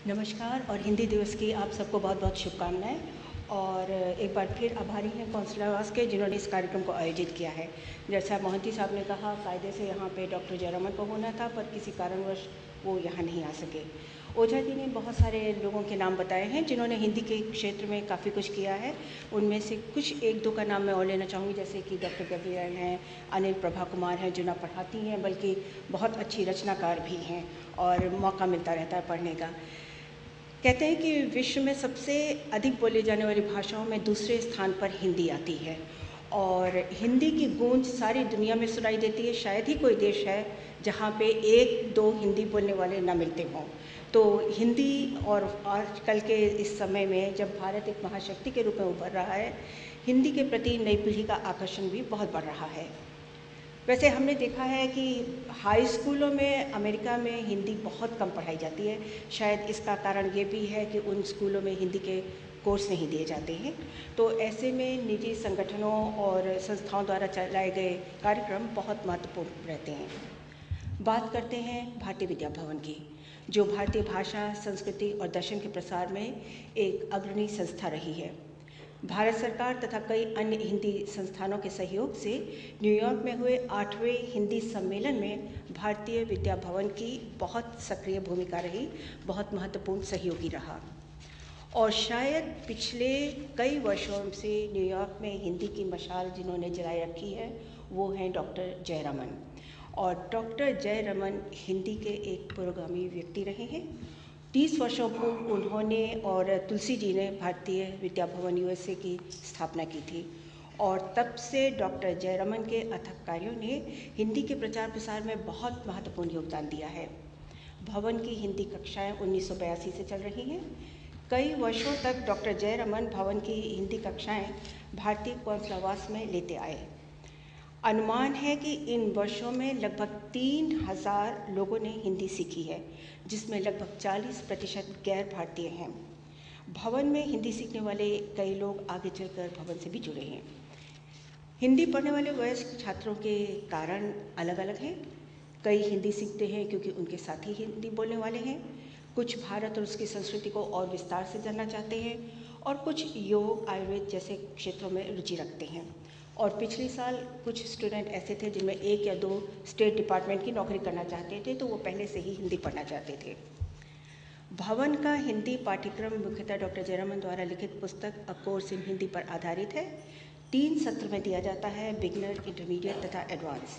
नमस्कार और हिंदी दिवस की आप सबको बहुत बहुत शुभकामनाएं। और एक बार फिर आभारी हैं कौंसलर आवास के जिन्होंने इस कार्यक्रम को आयोजित किया है। जैसा मोहंती साहब ने कहा, कायदे से यहाँ पे डॉक्टर जयरामन को होना था, पर किसी कारणवश वो यहाँ नहीं आ सके। ओझा जी ने बहुत सारे लोगों के नाम बताए हैं जिन्होंने हिंदी के क्षेत्र में काफ़ी कुछ किया है। उनमें से कुछ एक दो का नाम मैं और लेना चाहूँगी, जैसे कि डॉक्टर गैब्रियल हैं, अनिल प्रभा कुमार हैं जो न पढ़ाती हैं बल्कि बहुत अच्छी रचनाकार भी हैं और मौका मिलता रहता है पढ़ने का। कहते हैं कि विश्व में सबसे अधिक बोली जाने वाली भाषाओं में दूसरे स्थान पर हिंदी आती है और हिंदी की गूंज सारी दुनिया में सुनाई देती है। शायद ही कोई देश है जहाँ पे एक दो हिंदी बोलने वाले ना मिलते हों। तो हिंदी और आजकल के इस समय में जब भारत एक महाशक्ति के रूप में उभर रहा है, हिंदी के प्रति नई पीढ़ी का आकर्षण भी बहुत बढ़ रहा है। वैसे हमने देखा है कि हाई स्कूलों में अमेरिका में हिंदी बहुत कम पढ़ाई जाती है। शायद इसका कारण ये भी है कि उन स्कूलों में हिंदी के कोर्स नहीं दिए जाते हैं। तो ऐसे में निजी संगठनों और संस्थाओं द्वारा चलाए गए कार्यक्रम बहुत महत्वपूर्ण रहते हैं। बात करते हैं भारतीय विद्या भवन की, जो भारतीय भाषा, संस्कृति और दर्शन के प्रसार में एक अग्रणी संस्था रही है। भारत सरकार तथा कई अन्य हिंदी संस्थानों के सहयोग से न्यूयॉर्क में हुए 8वें हिंदी सम्मेलन में भारतीय विद्या भवन की बहुत सक्रिय भूमिका रही, बहुत महत्वपूर्ण सहयोगी रहा। और शायद पिछले कई वर्षों से न्यूयॉर्क में हिंदी की मशाल जिन्होंने जलाई रखी है वो हैं डॉक्टर जयरामन। और डॉक्टर जयरामन हिंदी के एक पुरोगामी व्यक्ति रहे हैं। 30 वर्षों पूर्व उन्होंने और तुलसी जी ने भारतीय विद्या भवन यूएसए की स्थापना की थी और तब से डॉक्टर जयरामन के अथक कार्यों ने हिंदी के प्रचार प्रसार में बहुत महत्वपूर्ण योगदान दिया है। भवन की हिंदी कक्षाएं 1982 से चल रही हैं। कई वर्षों तक डॉक्टर जयरामन भवन की हिंदी कक्षाएं भारतीय कौंसल आवास में लेते आए। अनुमान है कि इन वर्षों में लगभग 3000 लोगों ने हिंदी सीखी है, जिसमें लगभग 40% गैर भारतीय हैं। भवन में हिंदी सीखने वाले कई लोग आगे चलकर भवन से भी जुड़े हैं। हिंदी पढ़ने वाले वयस्क छात्रों के कारण अलग अलग हैं। कई हिंदी सीखते हैं क्योंकि उनके साथी हिंदी बोलने वाले हैं, कुछ भारत और उसकी संस्कृति को और विस्तार से जानना चाहते हैं और कुछ योग, आयुर्वेद जैसे क्षेत्रों में रुचि रखते हैं। और पिछले साल कुछ स्टूडेंट ऐसे थे जिनमें 1 या 2 स्टेट डिपार्टमेंट की नौकरी करना चाहते थे, तो वो पहले से ही हिंदी पढ़ना चाहते थे। भवन का हिंदी पाठ्यक्रम मुख्यतः डॉक्टर जयरामन द्वारा लिखित पुस्तक अ कोर्स इन हिंदी पर आधारित है। 3 सत्र में दिया जाता है, बिगिनर, इंटरमीडिएट तथा एडवांस।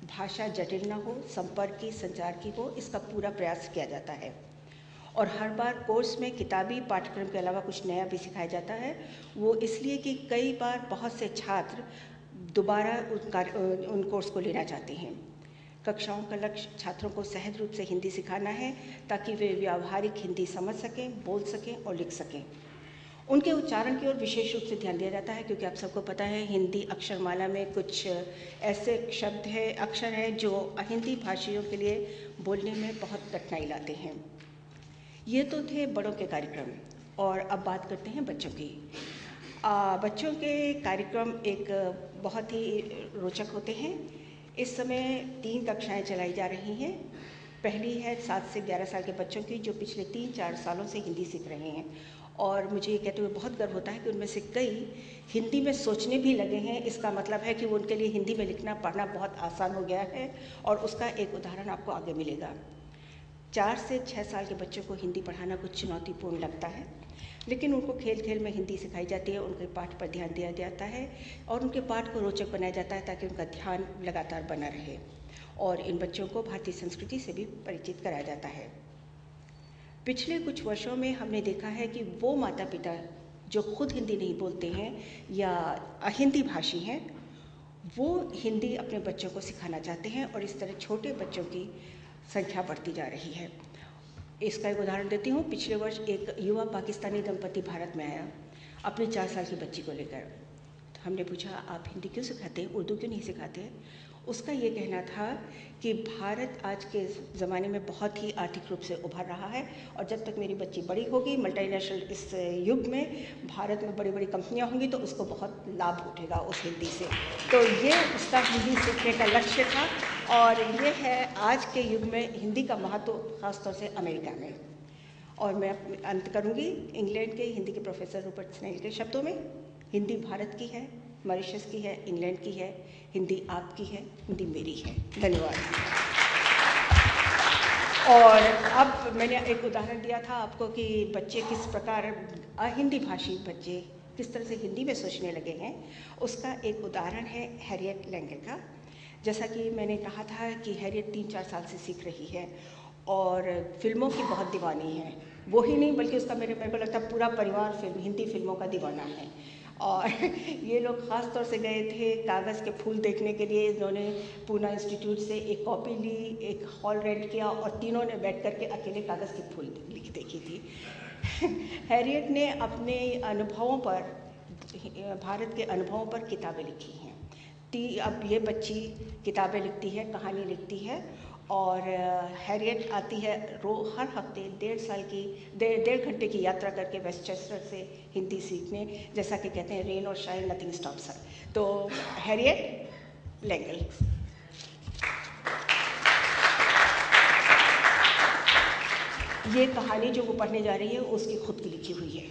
भाषा जटिल न हो, संपर्क की, संचार की हो, इसका पूरा प्रयास किया जाता है। और हर बार कोर्स में किताबी पाठ्यक्रम के अलावा कुछ नया भी सिखाया जाता है। वो इसलिए कि कई बार बहुत से छात्र दोबारा उन कोर्स को लेना चाहते हैं। कक्षाओं का लक्ष्य छात्रों को सहज रूप से हिंदी सिखाना है ताकि वे व्यावहारिक हिंदी समझ सकें, बोल सकें और लिख सकें। उनके उच्चारण की ओर विशेष रूप से ध्यान दिया जाता है क्योंकि आप सबको पता है हिंदी अक्षरमाला में कुछ ऐसे शब्द हैं, अक्षर हैं जो अहिंदी भाषियों के लिए बोलने में बहुत कठिनाई लाते हैं। ये तो थे बड़ों के कार्यक्रम और अब बात करते हैं बच्चों की। बच्चों के कार्यक्रम एक बहुत ही रोचक होते हैं। इस समय 3 कक्षाएं चलाई जा रही हैं। पहली है 7 से 11 साल के बच्चों की जो पिछले 3-4 सालों से हिंदी सीख रहे हैं और मुझे ये कहते हुए बहुत गर्व होता है कि उनमें से कई हिंदी में सोचने भी लगे हैं। इसका मतलब है कि वो उनके लिए हिंदी में लिखना पढ़ना बहुत आसान हो गया है और उसका एक उदाहरण आपको आगे मिलेगा। 4 से 6 साल के बच्चों को हिंदी पढ़ाना कुछ चुनौतीपूर्ण लगता है, लेकिन उनको खेल खेल में हिंदी सिखाई जाती है, उनके पाठ पर ध्यान दिया जाता है और उनके पाठ को रोचक बनाया जाता है ताकि उनका ध्यान लगातार बना रहे। और इन बच्चों को भारतीय संस्कृति से भी परिचित कराया जाता है। पिछले कुछ वर्षों में हमने देखा है कि वो माता पिता जो खुद हिंदी नहीं बोलते हैं या अहिंदी भाषी हैं, वो हिंदी अपने बच्चों को सिखाना चाहते हैं और इस तरह छोटे बच्चों की संख्या बढ़ती जा रही है। इसका एक उदाहरण देती हूँ। पिछले वर्ष एक युवा पाकिस्तानी दंपति भारत में आया अपनी 4 साल की बच्ची को लेकर। तो हमने पूछा, आप हिंदी क्यों सिखाते हैं, उर्दू क्यों नहीं सिखाते? उसका ये कहना था कि भारत आज के ज़माने में बहुत ही आर्थिक रूप से उभर रहा है और जब तक मेरी बच्ची बड़ी होगी, मल्टीनेशनल इस युग में भारत में बड़ी बड़ी कंपनियां होंगी तो उसको बहुत लाभ उठेगा उस हिंदी से। तो ये उसका हिंदी सीखने का लक्ष्य था और ये है आज के युग में हिंदी का महत्व खासतौर से अमेरिका में। और मैं अंत करूंगी इंग्लैंड के हिंदी के प्रोफेसर रूपर्ट स्नेल के शब्दों में। हिंदी भारत की है, मॉरिशस की है, इंग्लैंड की है, हिंदी आपकी है, हिंदी मेरी है। धन्यवाद। और अब मैंने एक उदाहरण दिया था आपको कि बच्चे किस प्रकार अहिंदी भाषी बच्चे किस तरह से हिंदी में सोचने लगे हैं। उसका एक उदाहरण है हैरियट लैंगल का। जैसा कि मैंने कहा था कि हैरियट 3-4 साल से सीख रही है और फिल्मों की बहुत दीवानी है। वो ही नहीं बल्कि उसका मेरे को लगता है पूरा परिवार हिंदी फिल्मों का दीवाना है। और ये लोग ख़ास तौर से गए थे कागज़ के फूल देखने के लिए। इन्होंने पूना इंस्टीट्यूट से एक कॉपी ली, एक हॉल रेंट किया और तीनों ने बैठ कर के अकेले कागज़ के फूल देखी थी। हैरियट ने अपने अनुभवों पर, भारत के अनुभवों पर किताबें लिखी हैं। अब ये बच्ची किताबें लिखती है, कहानी लिखती है और हैरियट आती है हर हफ्ते 1.5 घंटे की यात्रा करके वेस्टचेस्टर से हिंदी सीखने। जैसा कि कहते हैं रेन और शाइन नथिंग स्टॉप्स हर। तो हैरियट लैंगल। ये कहानी जो वो पढ़ने जा रही है उसकी खुद की लिखी हुई है।